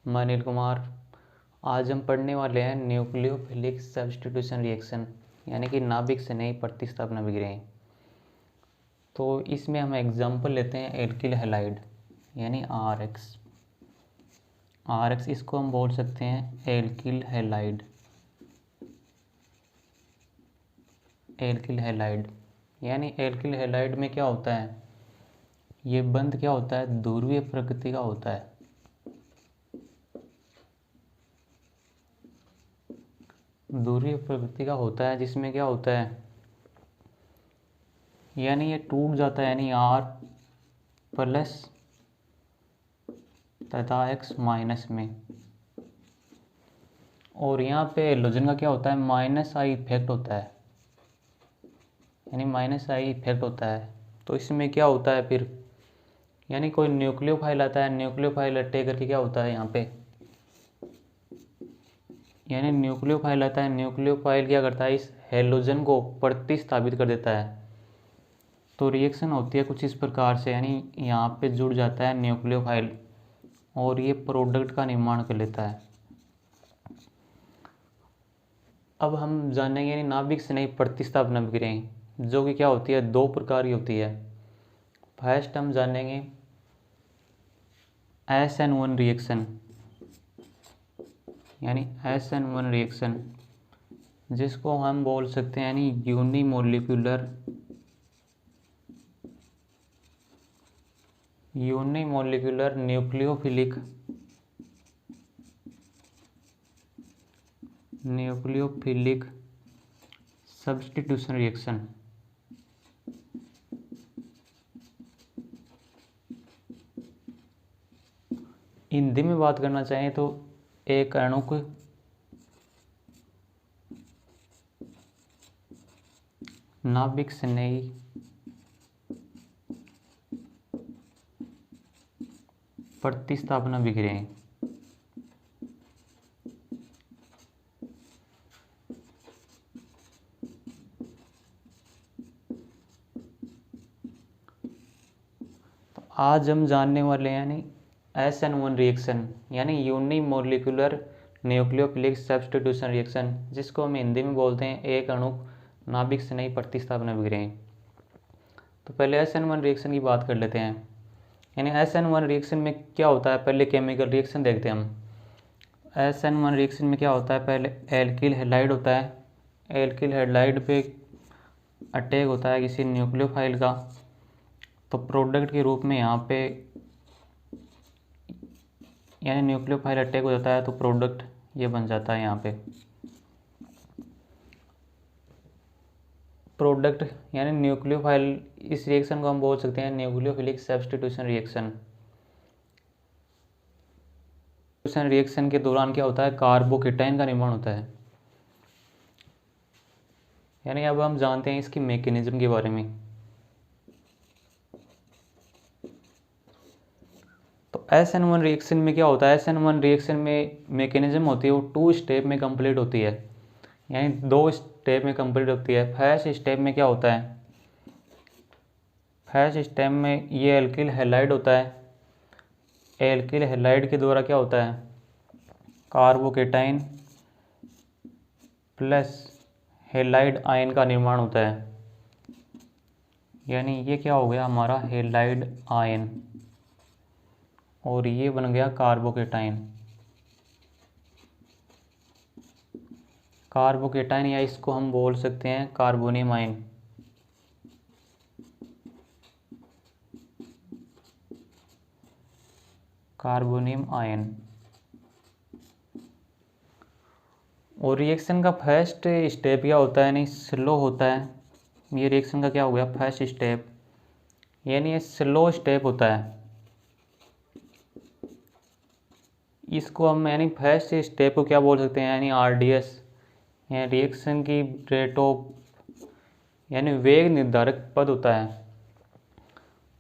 मैं अनिल कुमार। आज हम पढ़ने वाले हैं न्यूक्लियोफिलिक सब्स्टिट्यूशन रिएक्शन, यानी कि नाभिक से नई प्रतिस्थापन अभिक्रियाएं। तो इसमें हम एग्जाम्पल लेते हैं एल्किल हैलाइड यानी RX। इसको हम बोल सकते हैं एल्किल हैलाइड। यानी एल्किल हैलाइड में क्या होता है, ये बंध क्या होता है, ध्रुवीय प्रकृति का होता है। ध्रुवीय प्रकृति का होता है जिसमें क्या होता है, यानी ये टूट जाता है, यानी R प्लस तथा X माइनस में। और यहाँ पे एलोजन का क्या होता है, -I इफेक्ट होता है, यानी -I इफेक्ट होता है। तो इसमें क्या होता है फिर, यानी कोई न्यूक्लियोफाइल आता है, न्यूक्लियोफाइल अटैक करके क्या होता है यहाँ पे, यानी न्यूक्लियोफाइल आता है, न्यूक्लियोफाइल क्या करता है, इस हेलोजन को प्रतिस्थापित कर देता है। तो रिएक्शन होती है कुछ इस प्रकार से, यानी यहाँ पे जुड़ जाता है न्यूक्लियोफाइल और ये प्रोडक्ट का निर्माण कर लेता है। अब हम जानेंगे यानी नाभिक से नई प्रतिस्थापन अभिक्रियाएं, जो कि क्या होती है, दो प्रकार की होती है। फर्स्ट हम जानेंगे SN1 रिएक्शन, यानी SN1 रिएक्शन जिसको हम बोल सकते हैं यानी unimolecular nucleophilic substitution reaction. Hindi में बात करना चाहें तो एक अणु को नाभिक से नई प्रतिस्थापन अभिक्रियाएं। तो आज हम जानने वाले हैं यानी SN1 रिएक्शन, यानी यूनिमोलिकुलर न्यूक्लियोफिलिक सब्स्टिट्यूशन रिएक्शन, जिसको हम हिंदी में बोलते हैं एक अणु नाभिक से नई प्रतिस्थापन अभिक्रियाएं। तो पहले SN1 रिएक्शन की बात कर लेते हैं। यानी SN1 रिएक्शन में क्या होता है, पहले केमिकल रिएक्शन देखते हैं हम। SN1 रिएक्शन में क्या होता है, पहले एल्किल हैलाइड होता है। एल्किल हैलाइड पे अटैक होता है किसी न्यूक्लियोफाइल का, तो प्रोडक्ट के रूप में यहाँ पे यानी न्यूक्लियोफाइल अटैक हो जाता है तो प्रोडक्ट ये बन जाता है यहाँ पे। प्रोडक्ट यानी न्यूक्लियोफाइल, इस रिएक्शन को हम बोल सकते हैं न्यूक्लियोफिलिक सब्स्टिट्यूशन रिएक्शन। रिएक्शन के दौरान क्या होता है, कार्बोकेटाइन का निर्माण होता है। यानी अब हम जानते हैं इसकी मैकेनिज्म के बारे में। तो SN1 रिएक्शन में क्या होता है, SN1 रिएक्शन में मैकेनिज्म होती है वो 2 स्टेप में कंप्लीट होती है, यानी 2 स्टेप में कंप्लीट होती है। फर्स्ट स्टेप में क्या होता है, फर्स्ट स्टेप में ये एल्किल हैलाइड होता है। एल्किल हैलाइड के द्वारा क्या होता है, कार्बोकेटाइन प्लस हैलाइड आयन का निर्माण होता है, यानी ये क्या हो गया हमारा हैलाइड आयन, और ये बन गया कार्बोकेटाइन। कार्बोकेटाइन या इसको हम बोल सकते हैं कार्बोनियम आयन। Carbonium ion. और रिएक्शन का फर्स्ट स्टेप क्या होता है, यानी स्लो होता है। ये रिएक्शन का क्या हो गया, फर्स्ट स्टेप, यानी ये स्लो स्टेप होता है। इसको हम यानी फर्स्ट स्टेप को क्या बोल सकते हैं, यानी RDS, यानी रिएक्शन की रेट ऑफ, यानी वेग निर्धारक पद होता है।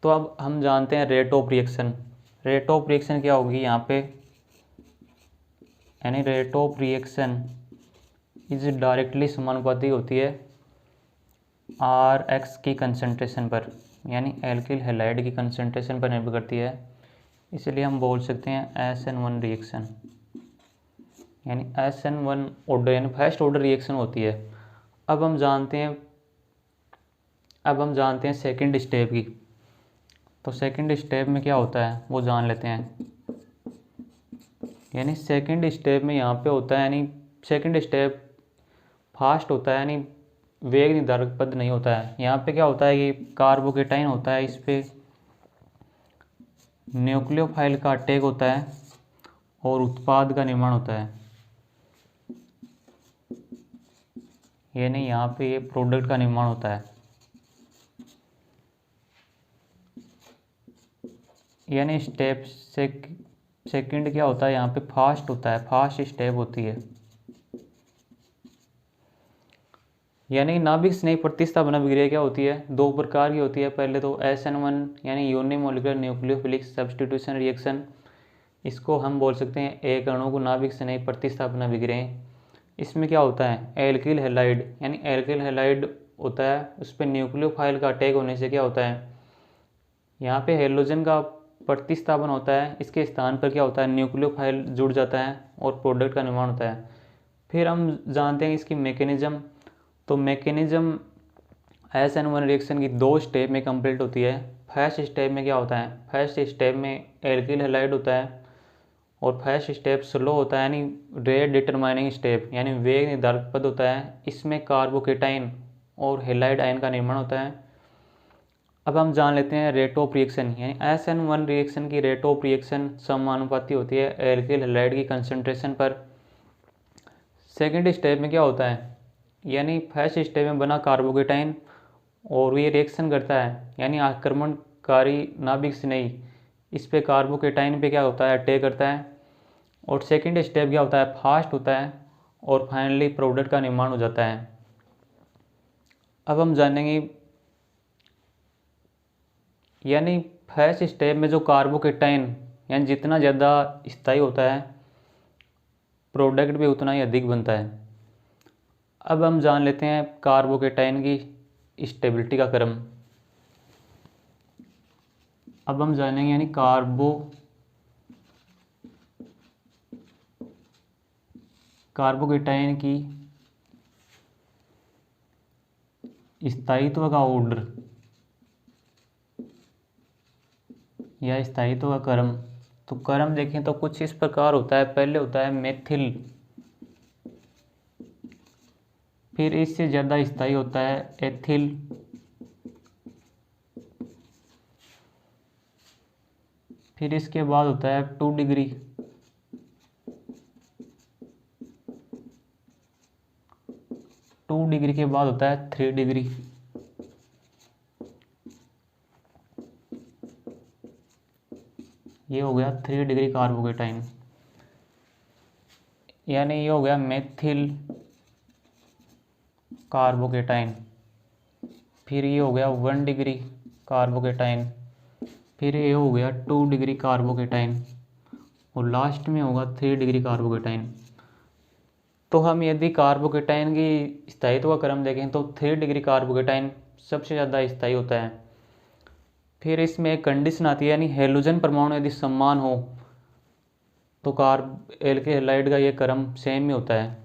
तो अब हम जानते हैं rate of reaction. Rate of reaction क्या होगी यहाँ पे, यानी rate of reaction is directly समानुपाती होती है RX की कंसंट्रेशन पर, यानी एल्किल हैलाइड की कंसंट्रेशन पर निर्भर करती है। इसलिए हम बोल सकते हैं SN1 रिएक्शन, यानी SN1 ऑर्डर यानी फर्स्ट ऑर्डर रिएक्शन होती है। अब हम जानते हैं सेकंड स्टेप की। तो सेकंड स्टेप में क्या होता है वो जान लेते हैं। यानी सेकंड स्टेप में यहाँ पे होता है, यानी सेकंड स्टेप फास्ट होता है, यानी वेग निर्धारक पद नहीं होता है। यहाँ पे क्या होता है कि कार्बोकेटाइन होता है, इस पे न्यूक्लियोफाइल का अटैक होता है और उत्पाद का निर्माण होता है। यानी यहाँ पे ये प्रोडक्ट का निर्माण होता है। यानी स्टेप सेकंड क्या होता है यहाँ पे फास्ट होता है, फास्ट स्टेप होती है। यानी नाभिक स्नेह प्रतिस्थापन अभिक्रिया क्या होती है, दो प्रकार की होती है। पहले तो SN1 यानी यूनिमोलिकुलर न्यूक्लियोफिलिक सब्स्टिट्यूशन रिएक्शन, इसको हम बोल सकते हैं एक अणु को नाभिक स्नेह प्रतिस्थापन अभिक्रिया। इसमें क्या होता है एल्किल हैलाइड, यानी एल्किल हैलाइड होता है, उस पर न्यूक्लियोफाइल का अटैक होने से क्या होता है यहाँ पे हेलोजन का प्रतिस्थापन होता है। इसके स्थान पर क्या होता है न्यूक्लियोफाइल जुड़ जाता है और प्रोडक्ट का निर्माण होता है। फिर हम जानते हैं इसकी मैकेनिज्म। तो मैकेनिज्म SN1 रिएक्शन की दो स्टेप में कंप्लीट होती है। फर्स्ट स्टेप में क्या होता है, फर्स्ट स्टेप में एल्किल हैलाइड होता है और फर्स्ट स्टेप स्लो होता है, यानी रेट डिटरमाइनिंग स्टेप, यानी वेग निर्धारक पद होता है। इसमें कार्बोकेटाइन और हैलाइड आयन का निर्माण होता है। अब हम जान लेते हैं रेट ऑफ रिएक्शन, यानी SN1 रिएक्शन की रेट ऑफ रिएक्शन समानुपाती होती है एल्किल हैलाइड की कंसंट्रेशन पर। सेकेंड स्टेप में क्या होता है, यानी फर्स्ट स्टेप में बना कार्बोकेटाइन और ये रिएक्शन करता है, यानी आक्रमणकारी नाभिक स्नेही इस पे कार्बोकेटाइन पे क्या होता है अटैक करता है। और सेकंड स्टेप क्या होता है फास्ट होता है और फाइनली प्रोडक्ट का निर्माण हो जाता है। अब हम जानेंगे, यानी फर्स्ट स्टेप में जो कार्बोकेटाइन यानी जितना ज़्यादा स्थायी होता है प्रोडक्ट भी उतना ही अधिक बनता है। अब हम जान लेते हैं कार्बोकेटाइन की स्टेबिलिटी का क्रम। अब हम जानेंगे यानी कार्बोकेटाइन की स्थायित्व का ऑर्डर या स्थायित्व का क्रम। तो क्रम देखें तो कुछ इस प्रकार होता है। पहले होता है मेथिल, फिर इससे ज़्यादा स्थायी होता है एथिल, फिर इसके बाद होता है 2 डिग्री, के बाद होता है 3 डिग्री, ये हो गया 3 डिग्री कार्बोकेटाइन, यानी ये हो गया मेथिल कार्बोकेटाइन। फिर ये हो गया 1 डिग्री कार्बोकेटाइन, फिर ये हो गया 2 डिग्री कार्बोकेटाइन और लास्ट में होगा 3 डिग्री कार्बोकेटाइन। तो हम यदि कार्बोकेटाइन की स्थायित्व का क्रम देखें तो 3 डिग्री कार्बोकेटाइन सबसे ज़्यादा स्थायी होता है। फिर इसमें एक कंडीशन आती है, यानी हेलोजन परमाणु यदि समान हो तो एल्किल हैलाइड का ये क्रम सेम ही होता है।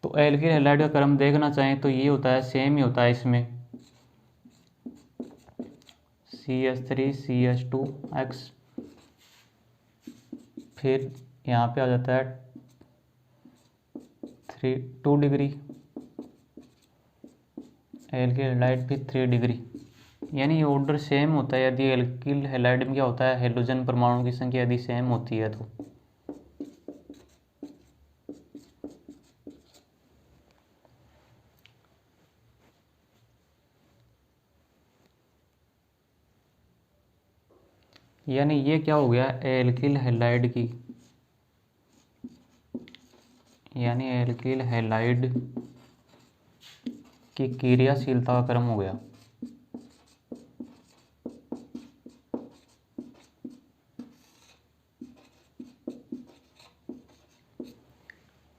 तो एल्किल हैलाइड का क्रम देखना चाहें तो ये होता है सेम ही होता है। इसमें CH3 CH2X, फिर यहाँ पे आ जाता है 2 डिग्री एल्किल हैलाइड, फिर 3 डिग्री, यानी ये ऑर्डर सेम होता है। यदि एल्किल हैलाइड में क्या होता है हेलोजन परमाणु की संख्या यदि सेम होती है तो। यानी ये क्या हो गया एल्किल हैलाइड की, यानी एल्किल हैलाइड की क्रियाशीलता का क्रम हो गया।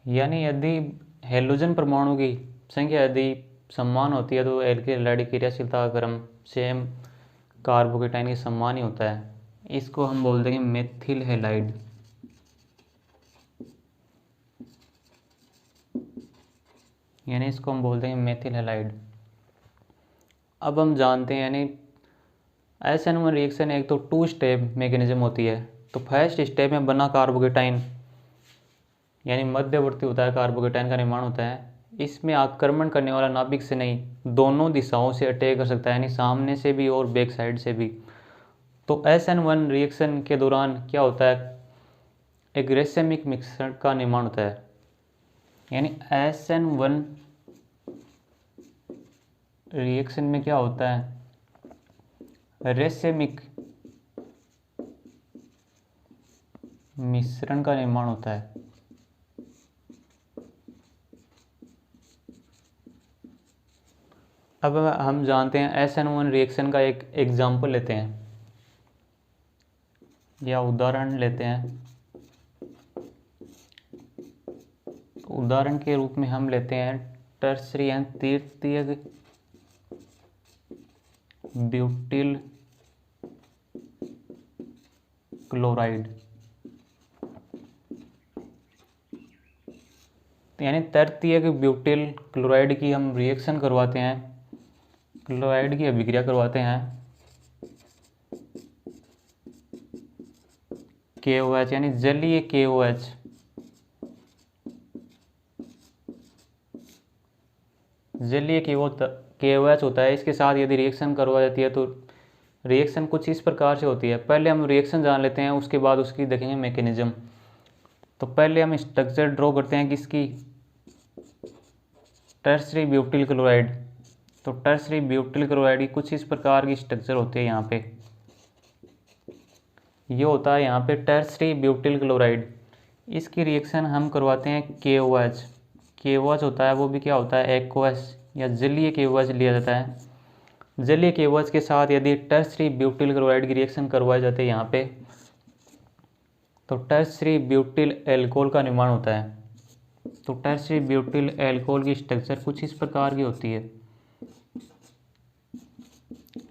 यानी यदि हेलोजन परमाणु की संख्या यदि समान होती है तो एल्किल हैलाइड की क्रियाशीलता का क्रम सेम कार्बोकेटाइन के समान ही होता है। इसको हम बोल देंगे मेथिल हैलाइड। यानी इसको हम बोल देंगे मेथिल हैलाइड। अब हम जानते हैं यानी SN1 रिएक्शन एक तो 2 स्टेप मैकेनिज्म होती है। तो फर्स्ट स्टेप में बना कार्बोकेटाइन यानी मध्यवर्ती होता है, कार्बोकेटाइन का निर्माण होता है। इसमें आक्रमण करने वाला नाभिक से नहीं, दोनों दिशाओं से अटैक कर सकता है, यानी सामने से भी और बैक साइड से भी। तो SN1 रिएक्शन के दौरान क्या होता है, एक रेसेमिक मिश्रण का निर्माण होता है। यानी SN1 रिएक्शन में क्या होता है, रेसेमिक मिश्रण का निर्माण होता है। अब हम जानते हैं SN1 रिएक्शन का एक एग्जाम्पल लेते हैं या उदाहरण लेते हैं। उदाहरण के रूप में हम लेते हैं टर्सरी एंड तृतीयक ब्यूटिल क्लोराइड। यानी तृतीयक ब्यूटिल क्लोराइड की हम रिएक्शन करवाते हैं, क्लोराइड की अभिक्रिया करवाते हैं KOH यानी जलीय KOH। जलीय KOH होता है। इसके साथ यदि रिएक्शन करवा जाती है तो रिएक्शन कुछ इस प्रकार से होती है। पहले हम रिएक्शन जान लेते हैं, उसके बाद उसकी देखेंगे मैकेनिज्म। तो पहले हम स्ट्रक्चर ड्रॉ करते हैं किसकी, टर्सरी ब्यूटिल क्लोराइड। तो टर्सरी ब्यूटिल क्लोराइड की कुछ इस प्रकार की स्ट्रक्चर होती है। यहाँ पे ये होता है यहाँ पे टर्सरी ब्यूटिल क्लोराइड। इसकी रिएक्शन हम करवाते हैं KOH। KOH होता है वो भी क्या होता है, एक्वस या जलीय KOH लिया जाता है। जलीय KOH के साथ यदि टर्सरी ब्यूटिल क्लोराइड की रिएक्शन करवाए जाते हैं यहाँ पे, तो टर्सरी ब्यूटिल एल्कोहल का निर्माण होता है। तो टर्सरी ब्यूटिल एल्कोहल की स्ट्रक्चर कुछ इस प्रकार की होती है।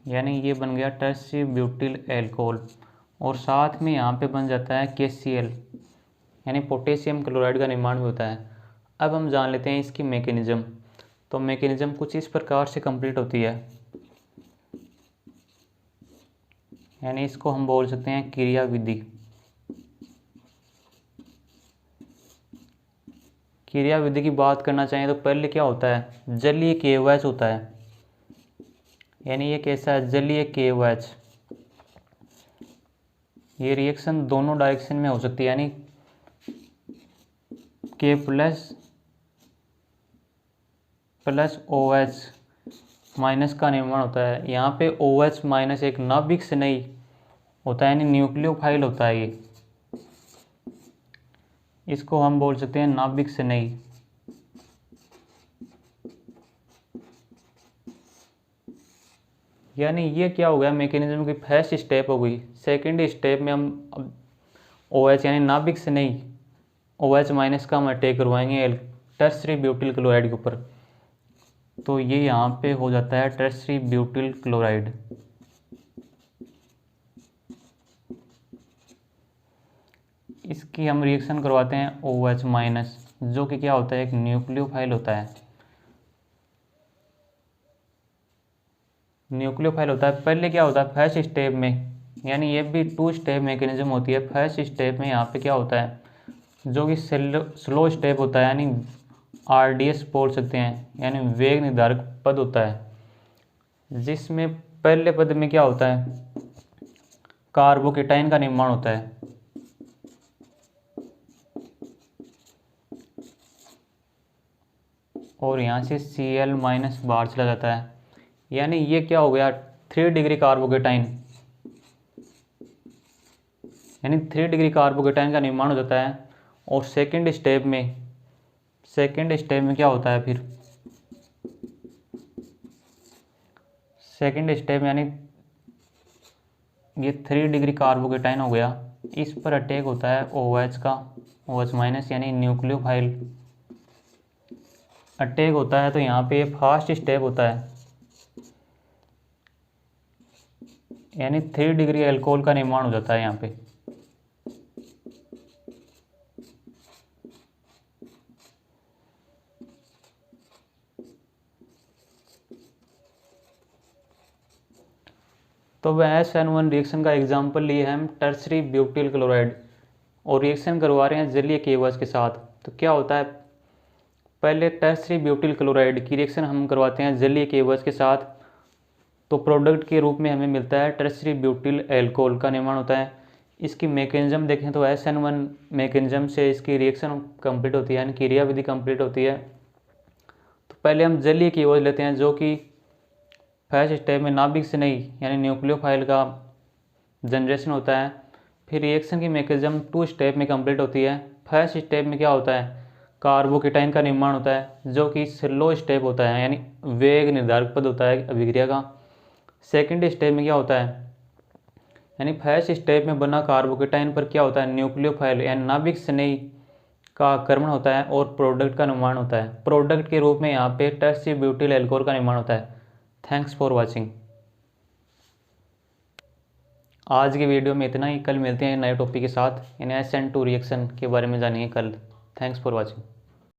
यानी ये बन गया टर्सरी ब्यूटिल एल्कोहल और साथ में यहाँ पे बन जाता है KCl यानी पोटेशियम क्लोराइड का निर्माण भी होता है। अब हम जान लेते हैं इसकी मैकेनिज्म। तो मैकेनिज्म कुछ इस प्रकार से कंप्लीट होती है। यानी इसको हम बोल सकते हैं क्रियाविधि। क्रियाविधि की बात करना चाहें तो पहले क्या होता है, जलीय KOH होता है। यानी ये कैसा है, जलीय KOH। ये रिएक्शन दोनों डायरेक्शन में हो सकती है, यानी K प्लस OH माइनस का निर्माण होता है। यहाँ पे OH माइनस एक नाभिक से नहीं होता है, यानी न्यूक्लियोफाइल होता है ये। इसको हम बोल सकते हैं नाभिक से नहीं। यानी ये क्या हो गया, मैकेनिज्म की फर्स्ट स्टेप हो गई। सेकंड स्टेप में हम OH यानी नाभिक से नहीं OH माइनस का हम अटैक करवाएंगे टर्सरी ब्यूटिल क्लोराइड के ऊपर। तो ये यहाँ पे हो जाता है टर्सरी ब्यूटिल क्लोराइड। इसकी हम रिएक्शन करवाते हैं OH माइनस, जो कि क्या होता है, एक न्यूक्लियोफाइल होता है। न्यूक्लियोफाइल होता है। पहले क्या होता है, फर्स्ट स्टेप में, यानी ये भी 2 स्टेप मैकेनिज्म होती है। फर्स्ट स्टेप में यहाँ पे क्या होता है, जो कि स्लो स्टेप होता है, यानी RDS बोल सकते हैं, यानी वेग निर्धारक पद होता है। जिसमें पहले पद में क्या होता है, कार्बोकेटाइन का निर्माण होता है। और यहाँ से Cl माइनस बाहर चला जाता है। यानी ये क्या हो गया, 3 डिग्री कार्बोकेटाइन, यानी 3 डिग्री कार्बोकेटाइन का निर्माण हो जाता है। और सेकंड स्टेप में क्या होता है, फिर सेकंड स्टेप यानी ये 3 डिग्री कार्बोकेटाइन हो गया। इस पर अटैक होता है OH का, OH माइनस यानी न्यूक्लियोफाइल अटैक होता है। तो यहाँ पे फास्ट स्टेप होता है। यानी 3 डिग्री अल्कोहल का निर्माण हो जाता है यहाँ पे। तो वह SN1 रिएक्शन का एग्जाम्पल लिए हम टर्सरी ब्यूटिल क्लोराइड, और रिएक्शन करवा रहे हैं जलीय केवच के साथ। तो क्या होता है, पहले टर्सरी ब्यूटिल क्लोराइड की रिएक्शन हम करवाते हैं जलीय केवच के साथ, तो प्रोडक्ट के रूप में हमें मिलता है टर्सरी ब्यूटिल एल्कोहल का निर्माण होता है। इसकी मैकेनिज्म देखें तो SN1 मैकेनिज्म से इसकी रिएक्शन कंप्लीट होती है, यानी क्रिया विधि कंप्लीट होती है। तो पहले हम जलीय केवच लेते हैं, जो कि फर्स्ट स्टेप में नाभिक से नहीं यानी न्यूक्लियोफाइल का जनरेशन होता है। फिर रिएक्शन की मैकेनिज्म 2 स्टेप में कंप्लीट होती है। फर्स्ट स्टेप में क्या होता है, कार्बोकेटाइन का निर्माण होता है, जो कि स्लो स्टेप होता है, यानी वेग निर्धारक पद होता है अभिक्रिया का। सेकेंड स्टेप में क्या होता है, यानी फर्स्ट स्टेप में बना कार्बोकेटाइन पर क्या होता है, न्यूक्लियोफाइल यानी नाभिक स्नेही का आक्रमण होता है और प्रोडक्ट का निर्माण होता है। प्रोडक्ट के रूप में यहाँ पे टर्सरी ब्यूटिल एल्कोहल का निर्माण होता है। Thanks for watching. आज की वीडियो में इतना ही। कल मिलते हैं नए टॉपिक के साथ, यानी SN2 रिएक्शन के बारे में जानेंगे कल। Thanks for watching.